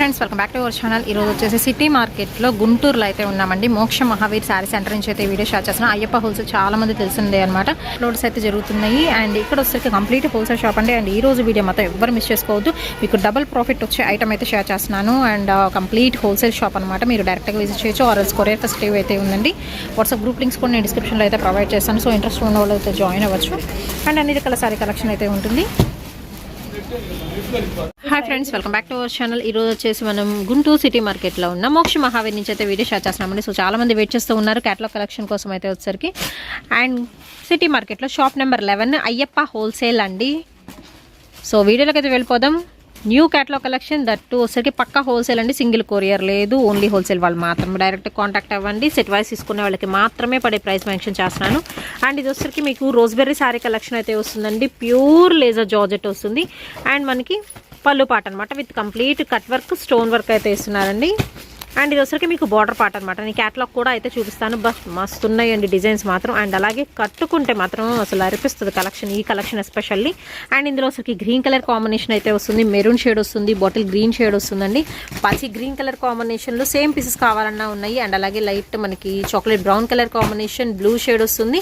Friends welcome back to our channel. ఈరోజు వచ్చేసి city మార్కెట్లో గుంటూరులో అయితే ఉన్నామండి. మోక్ష మహావీర్ శారీ సెంటర్ నుంచి అయితే వీడియో షేర్ చేస్తున్నాను. అయ్యప్ప హోల్సేల్ చాలా మంది తెలిసిందే అనమాట. ఫ్లోర్స్ అయితే జరుగుతున్నాయి అండ్ ఇక్కడ వచ్చేసరికి కంప్లీట్ హోల్సేల్ షాప్ అండి. అండ్ ఈ రోజు వీడియో మాత్రం ఎవరు మిస్ చేసుకోవద్దు. మీకు డబుల్ ప్రాఫిట్ వచ్చే ఐటమ్ అయితే షేర్ చేస్తున్నాను. అండ్ కంప్లీట్ హోల్సేల్ షాప్ అనమాట. మీరు డైరెక్ట్గా విజిట్ చేయొచ్చు. ఆర్ఎల్స్ కొరియర్ ఫెసిలిటీ అయితే ఉందండి. వాట్సాప్ గ్రూప్ లింక్స్ కూడా నేను డిస్క్రిప్షన్లో అయితే ప్రొవైడ్ చేస్తాను. సో ఇంట్రెస్ట్ ఉన్న వాళ్ళు అయితే జాయిన్ అవ్వచ్చు. అండ్ అన్ని రకాల శారీ కలెక్షన్ అయితే ఉంటుంది. Hi friends welcome back to our channel. ఈరోజు వచ్చేసి మనం గుంటూరు సిటీ మార్కెట్లో ఉన్న మోక్ష మహావీర్ నుంచి అయితే వీడియో షేర్ చేస్తున్నామండి. సో చాలా మంది వెయిట్ చేస్తూ ఉన్నారు క్యాటలాగ్ కలెక్షన్ కోసం అయితే వచ్చేసరికి. అండ్ సిటీ మార్కెట్లో షాప్ నెంబర్ 11 అయ్యప్ప హోల్సేల్ అండి. సో వీడియోలోకి అయితే వెళ్ళిపోదాం. న్యూ క్యాటలాగ్ కలెక్షన్ దట్టు వచ్చేసరికి పక్కా హోల్సేల్ అండి. సింగిల్ కొరియర్ లేదు, ఓన్లీ హోల్సేల్ వాళ్ళు మాత్రమే డైరెక్ట్ కాంటాక్ట్ అవ్వండి. సెట్ వైస్ తీసుకునే వాళ్ళకి మాత్రమే పడే ప్రైస్ మెన్షన్ చేస్తున్నాను. అండ్ ఇది వచ్చేసరికి మీకు రోజ్బెర్రీ శారీ కలెక్షన్ అయితే వస్తుందండి. ప్యూర్ లేజర్ జార్జెట్ వస్తుంది. అండ్ మనకి పళ్ళు పాట అనమాట with complete cut work stone work అయితే ఇస్తున్నారండి. అండ్ ఇది వచ్చరికి మీకు బార్డర్ పార్ట్ అనమాట. నేను క్యాటలాగ్ కూడా అయితే చూపిస్తాను. బస్ మస్తు ఉన్నాయండి డిజైన్స్ మాత్రం. అండ్ అలాగే కట్టుకుంటే మాత్రం అసలు అరిపిస్తుంది కలెక్షన్, ఈ కలెక్షన్ ఎస్పెషల్లీ. అండ్ ఇందులో వచ్చరికి గ్రీన్ కలర్ కాంబినేషన్ అయితే వస్తుంది, మెరూన్ షేడ్ వస్తుంది, బాటిల్ గ్రీన్ షేడ్ వస్తుందండి. పచ్చి గ్రీన్ కలర్ కాంబినేషన్లో సేమ్ పీసెస్ కావాలన్నా ఉన్నాయి. అండ్ అలాగే లైట్ మనకి chocolate brown colour combination, blue shade వస్తుంది.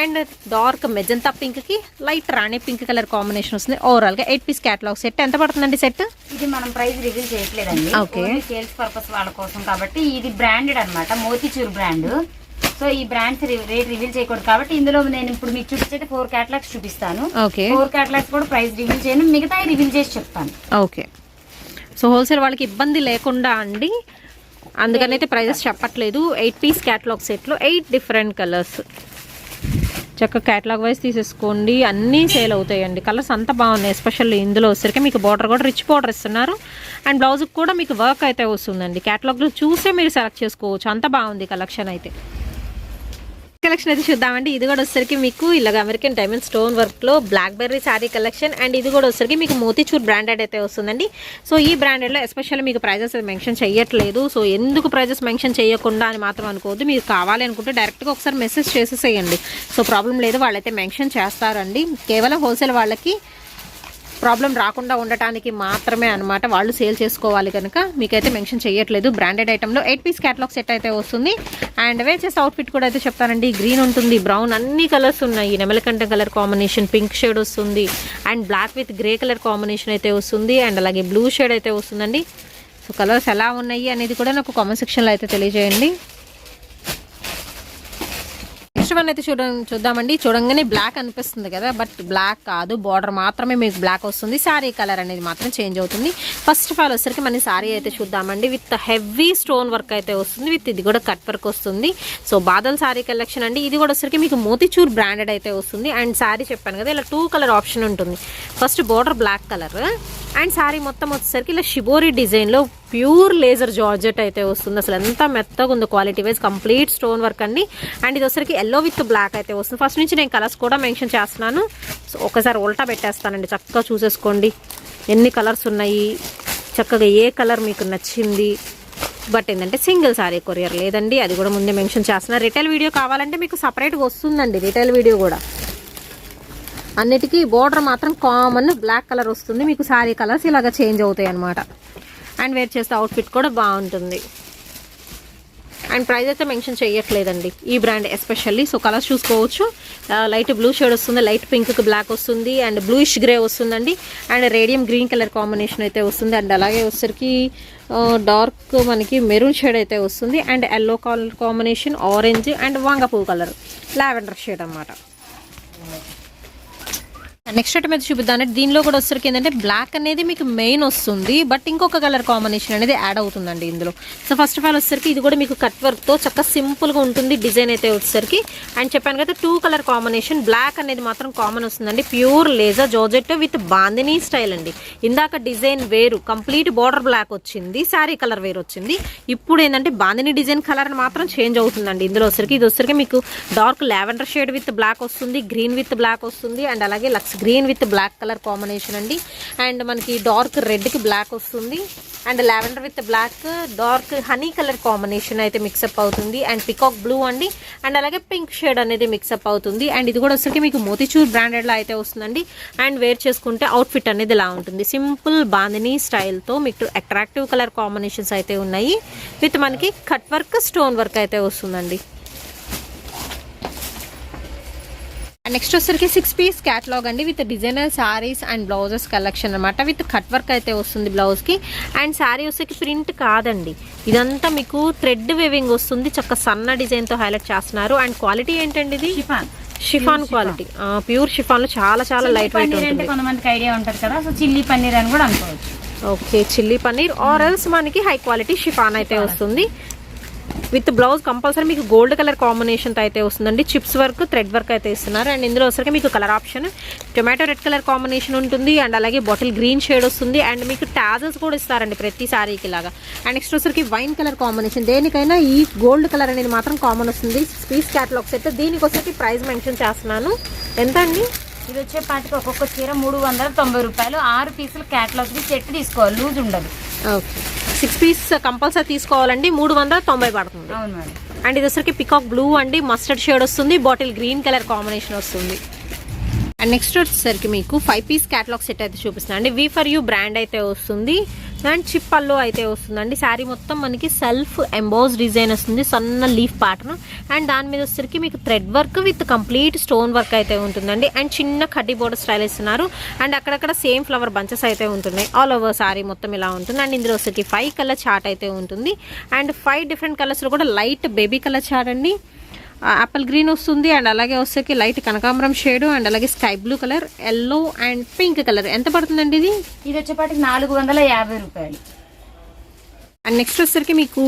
అండ్ డార్క్ మెజంతా పింక్కి లైట్ రాణి పింక్ కలర్ కాంబినేషన్ వస్తుంది. ఓవరాల్గా 8 పీస్ క్యాటలాగ్ సెట్ ఎంత పడుతుందండి సెట్? ఇది మనం ప్రైస్ రివీల్ చేయట్లేదండి. ఓకే, సేల్స్ పర్పస్ వాళ్ళ కోసం కాబట్టి ఇది బ్రాండెడ్ అన్నమాట, మోతిచూర్ బ్రాండ్. సో ఈ బ్రాండ్స్ రేట్ రివీల్ చేయకూడదు కాబట్టి ఇందులో నేను ఇప్పుడు మీకు చూపించేది 4 క్యాటలాగ్స్ చూపిస్తాను. 4 క్యాటలాగ్స్ కూడా ప్రైస్ రివీల్ చేయను, మిగతా రివీల్ చేసి చెప్తాను. ఓకే, సో హోల్సేల్ వాళ్ళకి ఇబ్బంది లేకుండా అండి, అందుకనైతే ప్రైజెస్ చెప్పట్లేదు. 8 పీస్ క్యాటలాగ్ సెట్లో 8 డిఫరెంట్ కలర్స్ చక్కగా క్యాటలాగ్ వైజ్ తీసేసుకోండి. అన్నీ సేల్ అవుతాయండి. కలర్స్ అంత బాగున్నాయి. ఎస్పెషల్లీ ఇందులో వచ్చరికి మీకు బార్డర్ కూడా రిచ్ బార్డర్ ఇస్తున్నారు. అండ్ బ్లౌజ్కి కూడా మీకు వర్క్ అయితే వస్తుందండి. క్యాటలాగ్లో చూసే మీరు సెలెక్ట్ చేసుకోవచ్చు. అంత బాగుంది కలెక్షన్ అయితే. కలెక్షన్ అయితే చూద్దామండి. ఇది కూడా వచ్చరికి మీకు ఇలాగ అమెరికన్ డైమండ్ స్టోన్ వర్క్లో blackberry sari collection. And ఇది కూడా వచ్చరికి మీకు మోతిచూర్ బ్రాండెడ్ అయితే వస్తుందండి. సో ఈ బ్రాండెడ్లో ఎస్పెషల్లీ మీకు ప్రైజెస్ అయితే మెన్షన్ చేయట్లేదు. సో ఎందుకు ప్రైజెస్ మెన్షన్ చేయకుండా అని మాత్రం అనుకోవద్దు. మీరు కావాలి అనుకుంటే డైరెక్ట్గా ఒకసారి మెసేజ్ చేసేసేయండి. సో ప్రాబ్లం లేదు, వాళ్ళైతే మెన్షన్ చేస్తారండి. కేవలం హోల్సేల్ వాళ్ళకి ప్రాబ్లం రాకుండా ఉండటానికి మాత్రమే అనమాట. వాళ్ళు సేల్ చేసుకోవాలి కనుక మీకైతే మెన్షన్ చేయట్లేదు. బ్రాండెడ్ ఐటెంలో 8 పీస్ క్యాటలాగ్ సెట్ అయితే వస్తుంది. అండ్ వేర్ చేసే అవుట్ఫిట్ కూడా అయితే చెప్తానండి. గ్రీన్ ఉంటుంది, బ్రౌన్, అన్ని కలర్స్ ఉన్నాయి. నెమలికంఠ కలర్ కాంబినేషన్, పింక్ షేడ్ వస్తుంది. And black with grey colour combination అయితే వస్తుంది. అండ్ అలాగే బ్లూ షేడ్ అయితే వస్తుందండి. సో కలర్స్ ఎలా ఉన్నాయి అనేది కూడా నాకు కామెంట్ సెక్షన్లో అయితే తెలియజేయండి. నెక్స్ట్ వన్ అయితే చూద్దామండి. చూడంగానే బ్లాక్ అనిపిస్తుంది కదా, బట్ బ్లాక్ కాదు, బార్డర్ మాత్రమే మీకు బ్లాక్ వస్తుంది. శారీ కలర్ అనేది మాత్రం చేంజ్ అవుతుంది. ఫస్ట్ ఆఫ్ ఆల్ వచ్చరికి మన శారీ అయితే చూద్దామండి. విత్ హెవీ స్టోన్ వర్క్ అయితే వస్తుంది. విత్ ఇది కూడా కట్ వర్క్ వస్తుంది. సో బాదల్ శారీ కలెక్షన్ అండి. ఇది కూడా వచ్చరికి మీకు మోతిచూర్ బ్రాండెడ్ అయితే వస్తుంది. అండ్ శారీ చెప్పాను కదా ఇలా 2 కలర్ ఆప్షన్ ఉంటుంది. First border black colour and sari మొత్తం వచ్చేసరికి ఇలా షిబోరి డిజైన్లో ప్యూర్ లేజర్ జార్జెట్ అయితే వస్తుంది. అసలు ఎంత మెత్తగా ఉంది quality wise, complete stone work అండి. అండ్ ఇది వచ్చరికి ఎల్లో విత్ బ్లాక్ అయితే వస్తుంది. ఫస్ట్ నుంచి నేను కలర్స్ కూడా మెన్షన్ చేస్తున్నాను. సో ఒకసారి ఉల్టా పెట్టేస్తానండి, చక్కగా చూసేసుకోండి ఎన్ని కలర్స్ ఉన్నాయి. చక్కగా ఏ కలర్ మీకు నచ్చింది. బట్ ఏంటంటే సింగిల్ సారీ కొరియర్ లేదండి, అది కూడా ముందే మెన్షన్ చేస్తున్నారు. రిటైల్ వీడియో కావాలంటే మీకు సపరేట్గా వస్తుందండి. రిటైల్ వీడియో కూడా అన్నిటికీ బోర్డర్ మాత్రం కామన్ బ్లాక్ కలర్ వస్తుంది. మీకు శారీ కలర్స్ ఇలాగ చేంజ్ అవుతాయి అన్నమాట. అండ్ వేర్ చేస్తే అవుట్ఫిట్ కూడా బాగుంటుంది. అండ్ ప్రైస్ అయితే మెన్షన్ చేయట్లేదండి ఈ బ్రాండ్ ఎస్పెషల్లీ. సో కలర్స్ చూసుకోవచ్చు. లైట్ బ్లూ షేడ్ వస్తుంది, లైట్ పింక్కి బ్లాక్ వస్తుంది, అండ్ బ్లూయిష్ గ్రే వస్తుందండి. And radium green colour combination అయితే వస్తుంది. అండ్ అలాగే వచ్చరికి డార్క్ మనకి మెరూన్ షేడ్ అయితే వస్తుంది. And yellow colour combination, orange and వంగపూ కలర్, లావెండర్ షేడ్ అన్నమాట. నెక్స్ట్ ఐటమ్ అయితే చూపిద్దాం. దీనిలో కూడా వచ్చరికి ఏంటంటే బ్లాక్ అనేది మీకు మెయిన్ వస్తుంది, బట్ ఇంకొక కలర్ కాంబినేషన్ అనేది యాడ్ అవుతుందండి ఇందులో. సో ఫస్ట్ ఆఫ్ ఆల్ వచ్చరికి ఇది కూడా మీకు కట్ వర్క్తో చక్కగా సింపుల్గా ఉంటుంది డిజైన్ అయితే వచ్చేసరికి. అండ్ చెప్పాను కదా 2 కలర్ కాంబినేషన్, బ్లాక్ అనేది మాత్రం కామన్ వస్తుందండి. Pure laser georgette with bandhani style అండి. ఇందాక డిజైన్ వేరు, కంప్లీట్ బార్డర్ బ్లాక్ వచ్చింది, శారీ కలర్ వేరు వచ్చింది. ఇప్పుడు ఏంటంటే బాందినీ డిజైన్ కలర్ మాత్రం చేంజ్ అవుతుందండి ఇందులో వచ్చరికి. ఇది వచ్చరికి మీకు dark lavender shade with black వస్తుంది, గ్రీన్ విత్ బ్లాక్ వస్తుంది. అండ్ అలాగే లక్స్ green with black colour combination అండి. అండ్ మనకి డార్క్ రెడ్కి బ్లాక్ వస్తుంది. And lavender with black, dark honey colour combination అయితే మిక్సప్ అవుతుంది. అండ్ పికాక్ బ్లూ అండి, అండ్ అలాగే పింక్ షేడ్ అనేది మిక్సప్ అవుతుంది. అండ్ ఇది కూడా వచ్చరికి మీకు మోతిచూర్ బ్రాండెడ్ లో అయితే వస్తుందండి. అండ్ వేర్ చేసుకుంటే అవుట్ఫిట్ అనేది ఇలా ఉంటుంది. సింపుల్ బాందినీ స్టైల్ తో మీకు అట్రాక్టివ్ కలర్ కాంబినేషన్స్ అయితే ఉన్నాయి. విత్ మనకి కట్ వర్క్, స్టోన్ వర్క్ అయితే వస్తుందండి. అండ్ నెక్స్ట్ వచ్చరికి 6 పీస్ క్యాటలాగ్ అండి with designer saris and blouses collection అనమాట. విత్ కట్ వర్క్ అయితే వస్తుంది బ్లౌజ్ కి. అండ్ శారీ వచ్చేకి ప్రింట్ కాదండి, ఇదంతా మీకు థ్రెడ్ వేవింగ్ వస్తుంది. చక్క సన్న డిజైన్ తో హైలైట్ చేస్తున్నారు. అండ్ క్వాలిటీ ఏంటండి ఇది? షిఫాన్ క్వాలిటీ, ప్యూర్ షిఫాన్ లో చాలా చాలా లైట్ వెయిట్ ఉంటుంది. కొంతమందికి ఐడియా ఉంటుంది కదా, సో చిల్లీ పన్నీర్ అని కూడా అనుకోవచ్చు. Okay, chilli paneer or else మనకి హై క్వాలిటీ షిఫాన్ అయితే వస్తుంది. విత్ బ్లౌజ్ కంపల్సరీ మీకు గోల్డ్ కలర్ కాంబినేషన్ అయితే వస్తుందండి. చిప్స్ వర్క్, థ్రెడ్ వర్క్ అయితే ఇస్తున్నారు. అండ్ ఇందులో వచ్చరికి మీకు colour option tomato red colour combination ఉంటుంది. అండ్ అలాగే బాటిల్ గ్రీన్ షేడ్ వస్తుంది. అండ్ మీకు టాజల్స్ కూడా ఇస్తారండి ప్రతి సారీకి లాగా. అండ్ నెక్స్ట్ వచ్చరికి వైన్ కలర్ కాంబినేషన్. దేనికైనా ఈ గోల్డ్ కలర్ అనేది మాత్రం కామన్ వస్తుంది. 6 పీస్ క్యాటలాగ్ సెట్. దీనికి వచ్చరికి ప్రైస్ మెన్షన్ చేస్తున్నాను. ఎంత అండి? ఇది వచ్చేపాటికి ఒక్కొక్క చీర 390 రూపాయలు. 6 పీసులు క్యాటలాగ్ సెట్ తీసుకోవాలి, లూజ్ ఉండదు. ఓకే, 6 పీస్ కంపల్సరీ తీసుకోవాలండి. 390 పడుతుంది. అవును మేడం. అండ్ ఇది వచ్చరికి పికాక్ బ్లూ అండి, మస్టర్డ్ షేడ్ వస్తుంది. బాటిల్ గ్రీన్ కలర్ కాంబినేషన్ వస్తుంది. అండ్ నెక్స్ట్ వచ్చేసరికి మీకు 5 పీస్ క్యాటలాగ్ సెట్ అయితే చూపిస్తున్నాను అండి. వి ఫర్ యూ బ్రాండ్ అయితే వస్తుంది. అండ్ చిప్ పళ్ళు అయితే వస్తుందండి. శారీ మొత్తం మనకి సెల్ఫ్ ఎంబోస్ డిజైన్ వస్తుంది, సన్న లీఫ్ ప్యాటర్న్. అండ్ దాని మీద వచ్చేసరికి మీకు thread work with complete stone work అయితే ఉంటుందండి. అండ్ చిన్న కడ్డీ బోర్డర్ స్టైల్ ఇస్తున్నారు. అండ్ అక్కడక్కడ సేమ్ ఫ్లవర్ బంచెస్ అయితే ఉంటున్నాయి. ఆల్ ఓవర్ శారీ మొత్తం ఇలా ఉంటుంది. అండ్ ఇందులో వచ్చేసరికి 5 కలర్ చార్ట్ అయితే ఉంటుంది. అండ్ 5 డిఫరెంట్ కలర్స్లో కూడా లైట్ బేబీ కలర్ చార్ట్ అండి. యాపిల్ గ్రీన్ వస్తుంది. అండ్ అలాగే వచ్చేకి లైట్ కనకాంబరం షేడ్, అండ్ అలాగే sky blue colour, yellow and pink colour. ఎంత పడుతుందండి ఇది? ఇది వచ్చేపాటికి 450 రూపాయలు. అండ్ నెక్స్ట్ వచ్చేసరికి మీకు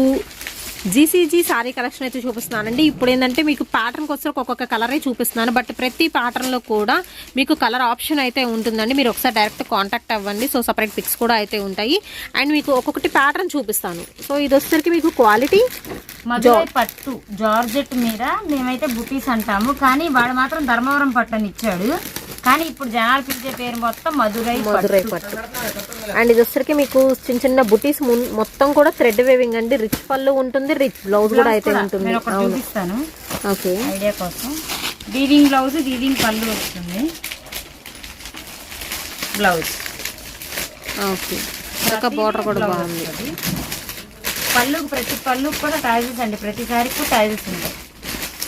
జీసీజీ సారీ కలెక్షన్ అయితే చూపిస్తున్నానండి. ఇప్పుడు ఏంటంటే మీకు ప్యాటర్న్కి వచ్చేసరికి ఒక్కొక్క కలరే చూపిస్తున్నాను. బట్ ప్రతి ప్యాటర్న్లో కూడా మీకు కలర్ ఆప్షన్ అయితే ఉంటుందండి. మీరు ఒకసారి డైరెక్ట్ కాంటాక్ట్ అవ్వండి. సో సపరేట్ పిక్స్ కూడా అయితే ఉంటాయి. అండ్ మీకు ఒక్కొక్కటి ప్యాటర్న్ చూపిస్తాను. సో ఇది వచ్చేసరికి మీకు క్వాలిటీ మధురై పట్టు జార్జెట్ మీద మేమైతే బుటీస్ అంటాము, కానీ వాడు మాత్రం ధర్మవరం పట్టు అని ఇచ్చాడు. కానీ ఇప్పుడు జనాలు పిలిచే పేరు మొత్తం మధురై పట్టు. అండ్ ఇది వచ్చరికి మీకు చిన్న చిన్న బుటీస్ మొత్తం కూడా థ్రెడ్ వేవింగ్ అండి. రిచ్ పళ్ళు ఉంటుంది, రిచ్ బ్లౌజ్ కూడా అయితే ఉంటుంది. చూపిస్తాను ఓకే, ఐడియా కోసం. వీవింగ్ బ్లౌజ్, వీవింగ్ పళ్ళు వస్తుంది. బ్లౌజ్ ఓకే, ఒక బార్డర్ కూడా బాగుంది. పళ్ళు ప్రతి పళ్ళు కూడా టైజెస్ అండి, ప్రతిసారికి కూడా టైజెస్ ఉంటాయి.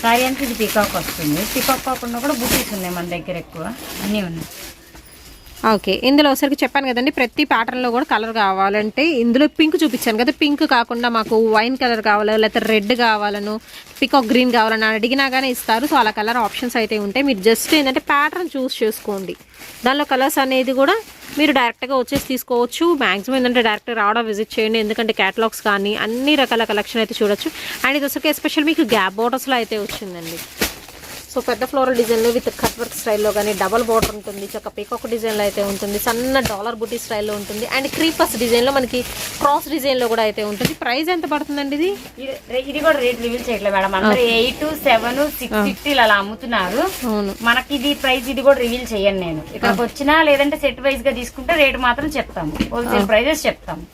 సారీ అంటే ఇది పికాక్ వస్తుంది. పికాక్ కాకుండా కూడా బుటీస్ ఉన్నాయి మన దగ్గర, ఎక్కువ అన్నీ ఉన్నాయి. ఓకే, ఇందులో ఒకసారికి చెప్పాను కదండి, ప్రతి ప్యాటర్న్లో కూడా కలర్ కావాలంటే ఇందులో పింక్ చూపించాను కదా, పింక్ కాకుండా మాకు వైన్ కలర్ కావాలి, లేకపోతే రెడ్ కావాలను, పికాక్ గ్రీన్ కావాలని అడిగినా కానీ ఇస్తారు. సో అలా కలర్ ఆప్షన్స్ అయితే ఉంటాయి. మీరు జస్ట్ ఏంటంటే ప్యాటర్న్ చూస్ చేసుకోండి. దానిలో కలర్స్ అనేది కూడా మీరు డైరెక్ట్గా వచ్చేసి తీసుకోవచ్చు. మ్యాక్సిమం ఏంటంటే డైరెక్ట్గా రావడం విజిట్ చేయండి, ఎందుకంటే క్యాటలాగ్స్ కానీ అన్ని రకాల కలెక్షన్ అయితే చూడొచ్చు. అండ్ ఇది వచ్చరికి ఎస్పెషల్ మీకు గ్యాప్ బోర్డర్స్లో అయితే వచ్చిందండి. సో పెద్ద ఫ్లోరల్ డిజైన్లో విత్ కట్ వర్క్ స్టైల్లో కానీ డబల్ బార్డర్ ఉంటుంది, చక్క పీకాక్ డిజైన్లో అయితే ఉంటుంది, సన్న డాలర్ బుటీ స్టైల్లో ఉంటుంది. అండ్ క్రీపర్స్ డిజైన్లో మనకి క్రాస్ డిజైన్లో కూడా అయితే ఉంటుంది. ప్రైస్ ఎంత పడుతుందండి ఇది? ఇది కూడా రేట్ రివీల్ చేయట్లేదు మేడం, అందరూ 8, 7, 650 అలా అమ్ముతున్నారు. మనకి ఇది ప్రైస్ ఇది కూడా రివీల్ చేయను నేను. ఇక్కడికి వచ్చినా లేదంటే సెట్ వైజ్ గా తీసుకుంటే రేట్ మాత్రం చెప్తాము, హోల్సేల్ ప్రైజెస్ చెప్తాము.